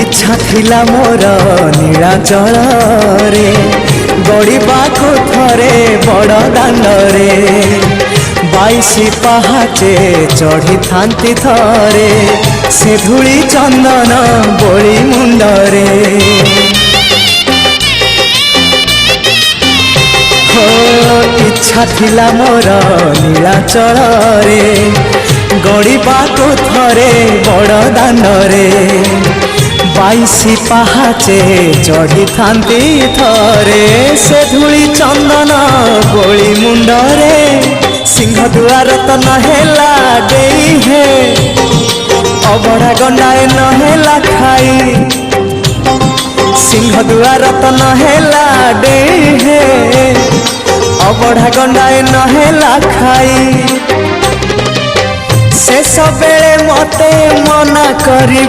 इच्छा थिला मोर नीलाचल रे गड़िबाको थरे बड़ दांडरे 22 पहाचे चढ़ी थांती थरे से धूली चंदन बोली मुंडरे इच्छा थिला मोर नीलाचल रे गड़िबाको थरे बड़ दांडरे 22 पहाचे चढ़ी थांती थरे से धूली चंदन बोली मुंडरे सिंह दुआर तो नहेला देई हे अबड़ा गंडाए नहेला खाई सिंह दुआर तो नहेला देई हे अबड़ा गंडाए नहेला खाई शेष बेले मते मना करी